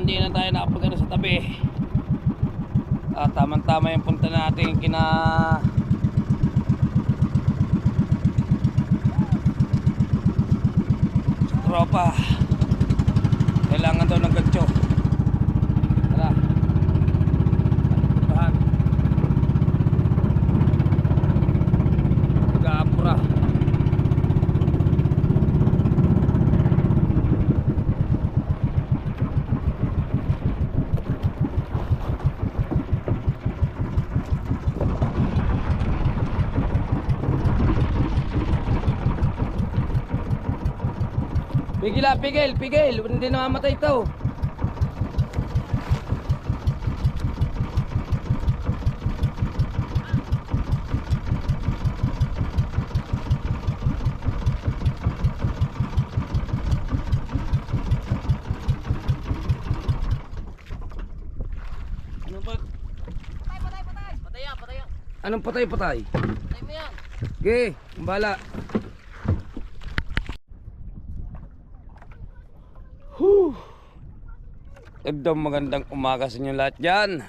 hindi na tayo nakapagano sa tabi. Tamang-tama yung punta natin kina tropa. Kailangan daw ng gancho. Tara. Bahan. Mag-aapura. Pigil. Hindi namamatay ito. Ano ba? Patay. Anong patay? Patay mo yan. Okay, kumbala. Magandang umaga sa inyo lahat dyan.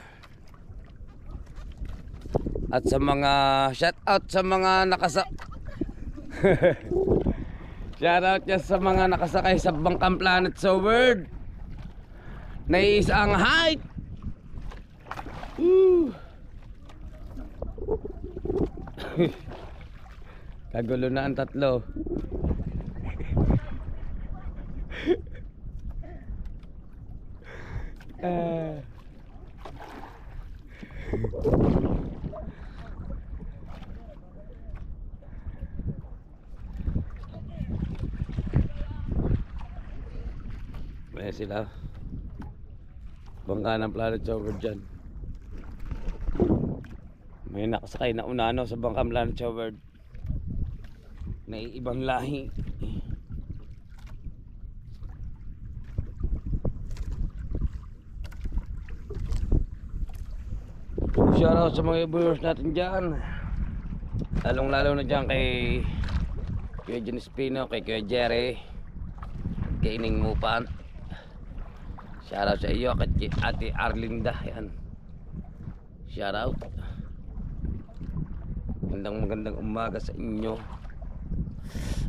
At sa mga shout out sa mga shout out dyan sa mga nakasakay sa Bangkang Planet sa world. Naiisa ang height. Kagulo na ang tatlo. May sila Bangka ng Planet Shower dyan. May nakasakay na unano sa Bangka ng Planet Shower na ibang lahi. Shoutout sa mga viewers natin dyan, lalong lalo na dyan kay Kuya Jan Espino, kay Kuya Jerry, kay Ining Mupan. Shoutout sa iyo, kay Ate Arlinda. Yan, shoutout. Magandang umaga sa inyo.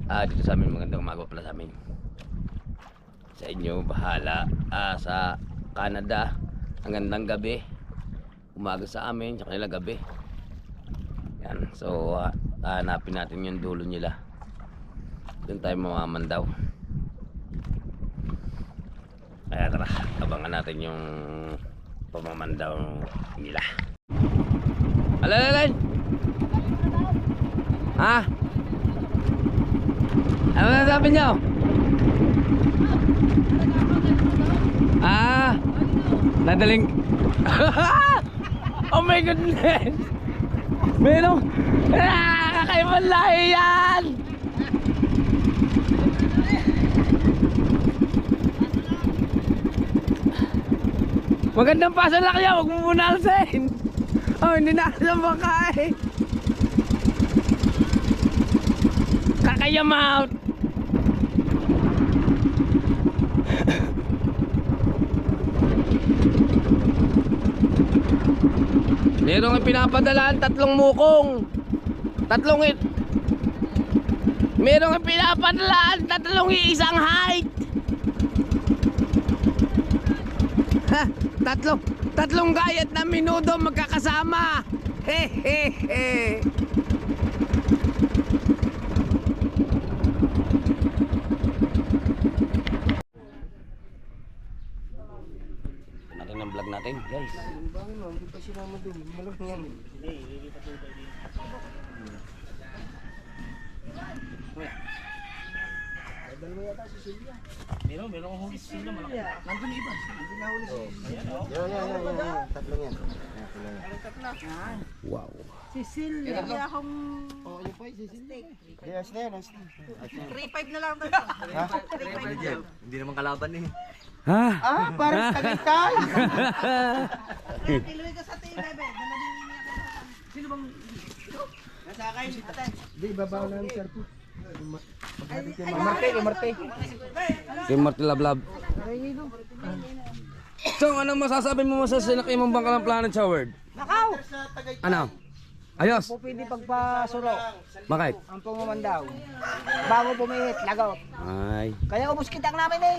Dito sa amin magandang umaga pala sa amin. Sa inyo bahala. Sa Canada ang gandang gabi, umaga sa amin, sa kanila gabi. Yan, so hanapin natin yung dulo nila. Doon tayo mamamandaw. Kaya tara, abangan natin yung pamamandaw nila. Alalay! Ha? Ano na sabi nyo? Nadaling oh my goodness! Merong kakaibang lahi yan! Magandang pasalak yan, huwag mo muna alsin. Oh, hindi na alam baka eh. Kakayam out. Merong pinapadalaan tatlong mukong. Merong pinapadalaan tatlong isang height. Ha, tatlong gayat na minudo magkakasama. Hehehe. Ang vlog natin, guys. Hindi pa sila madumi. Malak na yan. Dalawa yata si Silvia. Meron akong huli si Silvia. Nandun iba. Nandun na huli si Silvia. Yan. Tatlong yan. Wow. Si Silvia akong Oo, yun po si Silvia. Yes na yan. 3-5 na lang tayo. Ha? 3-5. Hindi naman kalaban eh. Ha? Parang Tagaytay. Tiluwi ka sa T11. Sino bang... Nasakay? Ate. Hindi, babaw na ang sir po. Ay, Marte. Kay Marty Lablab. Chong, ano masasabi mo sa sinakay mong bangka ng Planet Shower? Nakaw! Ano? Ayos. Po pwede pagpasuro. Bakit? Ang pumamandaw. Bago pumihit, lagot. Ay. Kaya ubos kitang namin eh.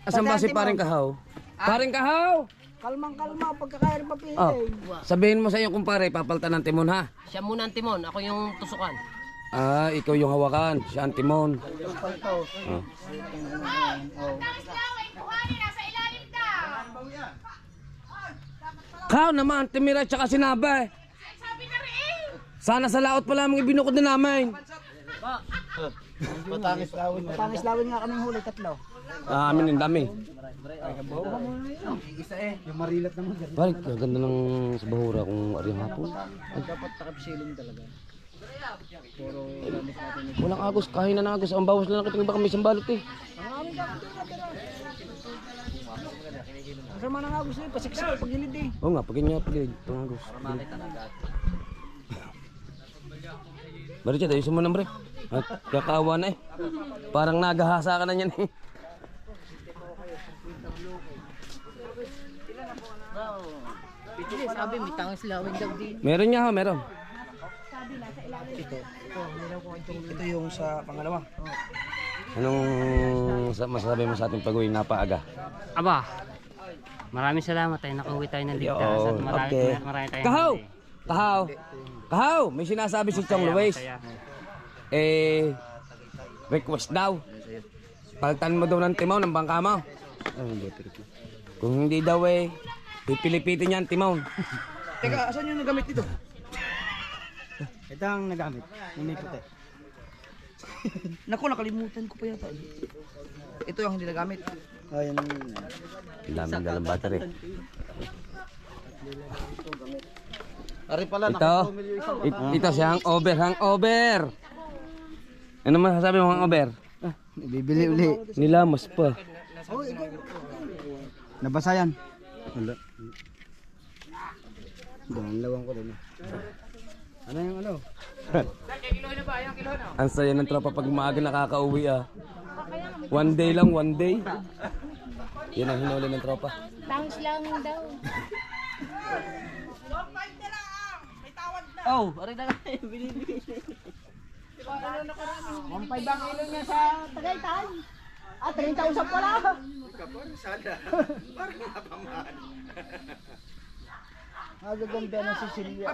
Asan ba si Paring Kahaw? Paring Kahaw! Kalmang-kalma pagkakaya rin papihin. Oh, sabihin mo sa iyo kumpare, papaltan ng timon ha. Siya muna ang timon, ako yung tusukan. Ikaw yung hawakan, siya ang timon. Kaw naman, timira tsaka sinabi. Sana sa laot pala mga ibinukod na namin. Pangis lawin nga kaming huli, tatlo. Amin yung dami. Yung marilat naman. Balik, ang ganda ng sa bahura kung ariyang hapon. Dapat takapsilong talaga. Walang agos, kahin na agos. Ang bawas lang nakitingin baka may sambalot eh. Ang sama na nga gusto eh, pasiksik pag gilid eh. Oo nga, pag ganyan pagilid. Itong agos. Bari siya, tayo mo na bre. At kakaawa na eh. Parang nagahasa ka na yan eh. Sabi, may tangis lawin daw din. Meron niya ha, meron. Ito yung sa pangalawa. Anong masasabi mo sa ating pag-uwi napaaga? Aba, maraming salamat tayo. Nakauwi tayo ng ligtas at marami, okay. marami tayong Kahaw! hindi. Kahaw! Kahaw! May sinasabi si Chong Luis. Masaya. Request daw. Palitan mo daw ng timaw ng bangka mo. Kung hindi daw pipilipitin niya ang timaw. Teka, asan yung nagamit dito? Ito ang nagamit. Yung may puti. Naku, nakalimutan ko pa yata. Ito yung hindi nagamit. Oh, yan. Ang daming dalang battery. Ari pala, Ito siya hangover. Ano masasabi mo hangover? bibili uli. Nilamas pa. Nabasa yan. Wala. Dalawang ko din. Ano yung ano? Ang saya ng tropa pag maaga nakakauwi ah. One day lang, one day. Yan ang hinuli ng tropa. Tangis lang daw. Oh, aray na lang. Binibigay. 1.5 ang kilo niya sa Tagaytay. 3,000 pala. Nagaganda na si Silvio.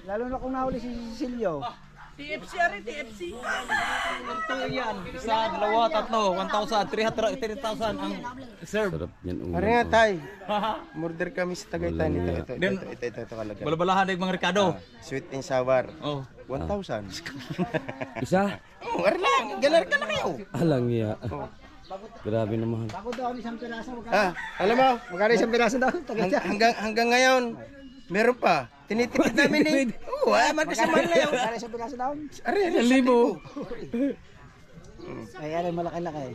Lalo na kung nahuli si Silvio. TFC ari, TFC. Ito yan. Isa, dalawa, tatlo. 1,000, 300,000 ang serve. Sarap yan. Ari nga tay. Murder kami sa Tagaytay nito. Ito kalagay. Balabalahan ng mga Ricardo. Sweet and sour. Oh. 1,000. Isa? Oh, ari lang. Galar ka na kayo. Alang iya. Grabe naman. Ako daw ang isang piraso. Alam mo, Magkano isang piraso daw? Tagaytay. hanggang ngayon, meron pa. Tinitipid namin eh. Oo, magkasamal na yun. Magkano isang piraso daw? Ari, 1,000. Ay, ano, malaki-laki.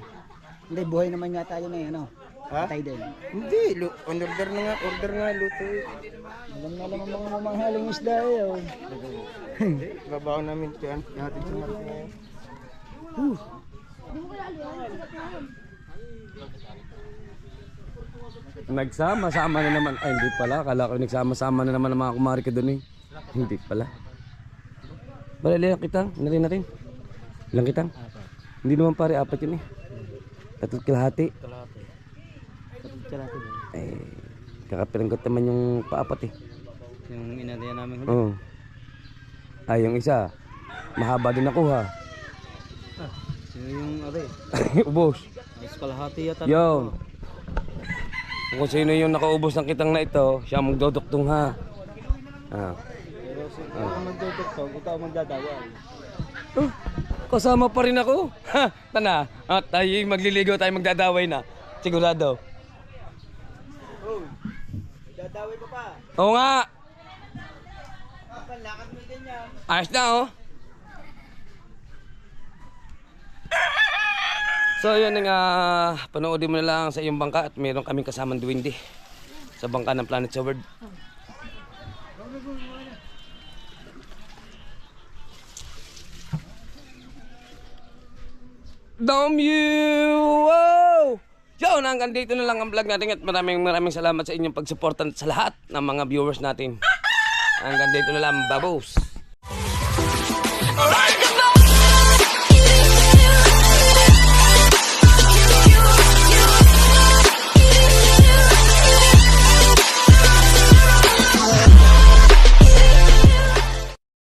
Hindi, buhay naman yata yun eh, ano? Ha? Patay din. Hindi, order nga, luto eh. Alam na lang ang mga mamanghaling isda eh. Oh. Babaw namin ito yan. Natin sa marami. Nagsama-sama na naman. Ay, hindi pala. Akala ko nagsama-sama na naman ang mga kumari ko doon eh. Hindi pala. Bala, ilang kitang? Ilan natin? Ilang kitang? Hindi naman pare, apat yun eh. Tatlong kalahati. Eh, kakapiranggot naman yung paapat eh. Yung inalayan namin. Oo. Ay, yung isa. Mahaba din nakuha. Sino yung ari? Ubos. Mas kalahati yata. Yun. Kung sino yung nakaubos ng kitang na ito, siya ang magdodoktong ha. Kung magdudugtog, ikaw magdadawal. Kasama pa rin ako. Ha, tana. At tayo magliligaw tayo magdadaway na. Sigurado. Dadaway ka pa. Oo nga. Lakad mo ganyan. Ayos na oh. So yun nga, panoodin mo na lang sa iyong bangka at meron kaming kasamang duwindi sa bangka ng Planet Shower. Damn you! Wow! So, hanggang dito na lang ang vlog natin at maraming salamat sa inyong pagsuporta sa lahat ng mga viewers natin. Hanggang dito na lang, babos.